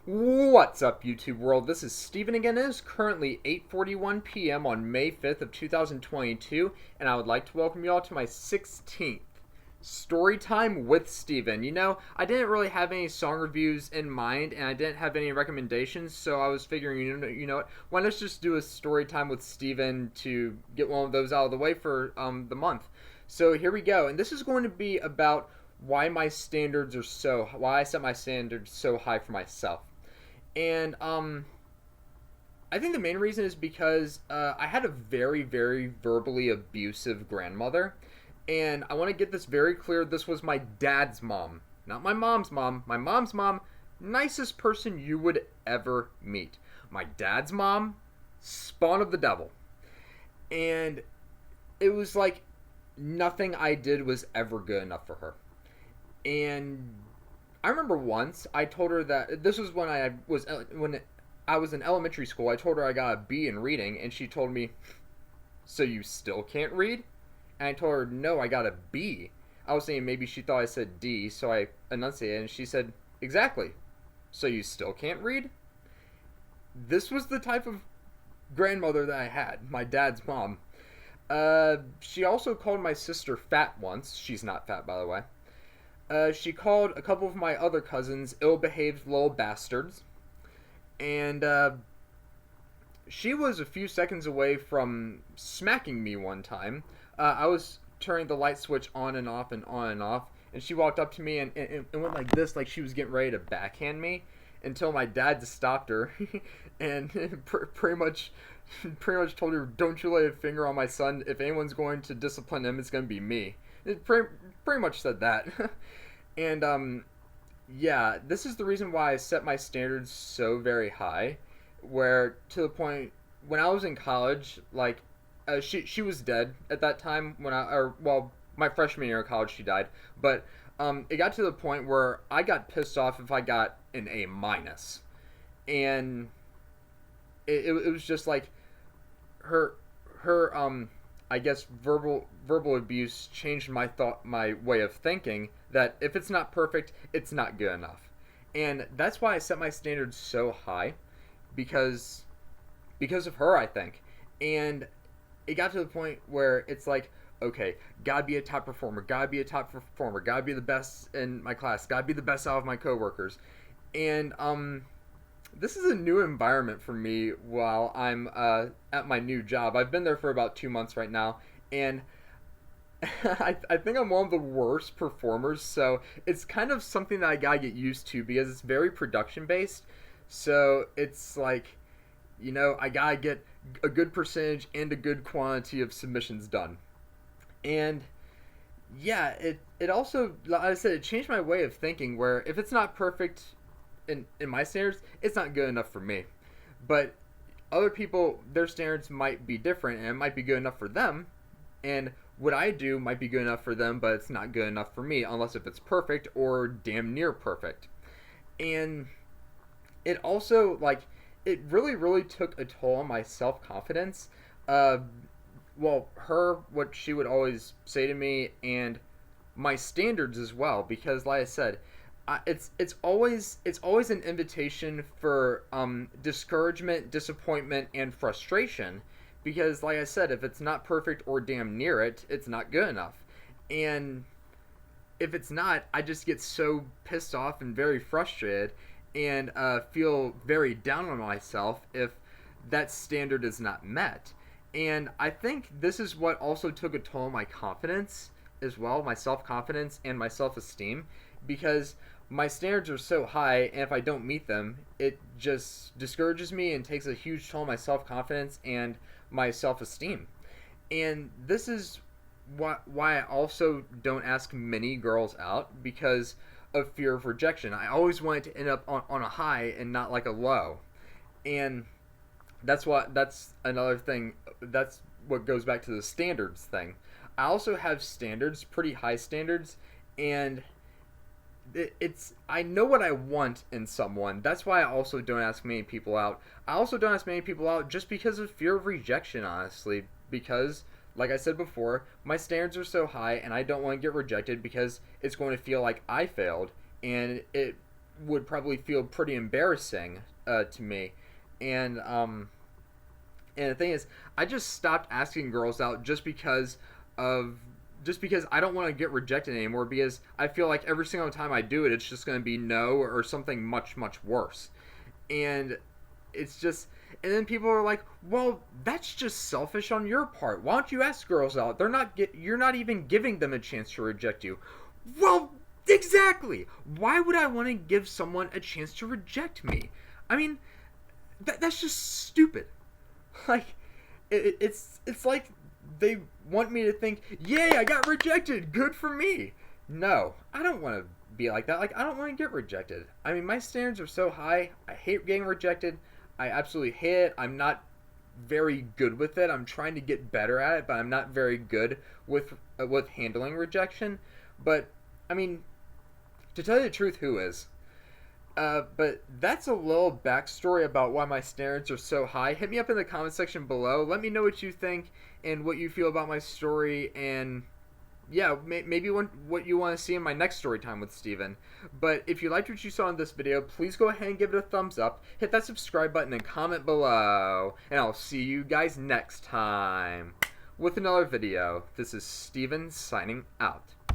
What's up, YouTube world? This is Stephen again. It is currently 8:41 p.m. on May 5th of 2022, and I would like to welcome you all to my 16th Storytime with Stephen. I didn't really have any song reviews in mind, and I didn't have any recommendations, so I was figuring, what? Why not just do a Storytime with Stephen to get one of those out of the way for the month? So here we go, and this is going to be about why I set my standards so high for myself. And I think the main reason is because I had a very, very verbally abusive grandmother. And I want to get this very clear. This was my dad's mom, not my mom's mom. My mom's mom, nicest person you would ever meet. My dad's mom, spawn of the devil. And it was like nothing I did was ever good enough for her. And I remember once I told her that this was when I was in elementary school. I told her I got a B in reading, and she told me, "So you still can't read?" And I told her, "No, I got a B." I was saying maybe she thought I said D, so I enunciated, and she said, "Exactly. So you still can't read?" This was the type of grandmother that I had, my dad's mom. She also called my sister fat once. She's not fat, by the way. She called a couple of my other cousins ill-behaved little bastards. And she was a few seconds away from smacking me one time. I was turning the light switch on and off and on and off, and she walked up to me and went like this, like she was getting ready to backhand me, until my dad stopped her and pretty much told her, "Don't you lay a finger on my son. If anyone's going to discipline him, it's going to be me." It pretty much said that. And yeah, this is the reason why I set my standards so very high, where to the point when I was in college, like she was dead at that time my freshman year of college she died, but it got to the point where I got pissed off if I got an A minus, and it was just like her I guess verbal abuse changed my way of thinking that if it's not perfect, it's not good enough. And that's why I set my standards so high, because of her, I think. And it got to the point where it's like, okay, gotta be a top performer, gotta be the best in my class, gotta be the best out of my coworkers. And this is a new environment for me while I'm at my new job. I've been there for about 2 months right now, and I think I'm one of the worst performers, so it's kind of something that I gotta get used to because it's very production based. So it's like, I gotta get a good percentage and a good quantity of submissions done. And yeah, it also, like I said, it changed my way of thinking, where if it's not perfect in my standards, it's not good enough for me. But other people, their standards might be different, and it might be good enough for them, and what I do might be good enough for them, but it's not good enough for me, unless if it's perfect or damn near perfect. And it also, like, it really, really took a toll on my self-confidence. Uh, what she would always say to me, and my standards as well, because like I said, it's always an invitation for discouragement, disappointment, and frustration. Because like I said, if it's not perfect or damn near it, it's not good enough. And if it's not, I just get so pissed off and very frustrated, and feel very down on myself if that standard is not met. And I think this is what also took a toll on my confidence as well, my self confidence and my self esteem, because my standards are so high, and if I don't meet them, it just discourages me and takes a huge toll on my self confidence and my self esteem. And this is why I also don't ask many girls out, because of fear of rejection. I always want it to end up on a high and not like a low. And that's another thing. That's what goes back to the standards thing. I also have standards, pretty high standards, and it's I know what I want in someone. That's why I also don't ask many people out. I also don't ask many people out just because of fear of rejection, honestly, because like I said before, my standards are so high, and I don't want to get rejected because it's going to feel like I failed, and it would probably feel pretty embarrassing to me. And and the thing is, I just stopped asking girls out of just because I don't want to get rejected anymore, because I feel like every single time I do it, it's just going to be no or something much, much worse. And it's just, and then people are like, well, that's just selfish on your part. Why don't you ask girls out? You're not even giving them a chance to reject you. Well, exactly. Why would I want to give someone a chance to reject me? I mean, that's just stupid. Like, it's like they want me to think, yay, I got rejected, good for me. No, I don't want to be like that. Like, I don't want to get rejected. I mean, my standards are so high. I hate getting rejected. I absolutely hate it. I'm not very good with it. I'm trying to get better at it, but I'm not very good with handling rejection. But I mean, to tell you the truth, who is? But that's a little backstory about why my standards are so high. Hit me up in the comment section below. Let me know what you think and what you feel about my story, and yeah, maybe what you want to see in my next story time with Stephen. But if you liked what you saw in this video, please go ahead and give it a thumbs up, hit that subscribe button, and comment below. And I'll see you guys next time with another video. This is Stephen signing out.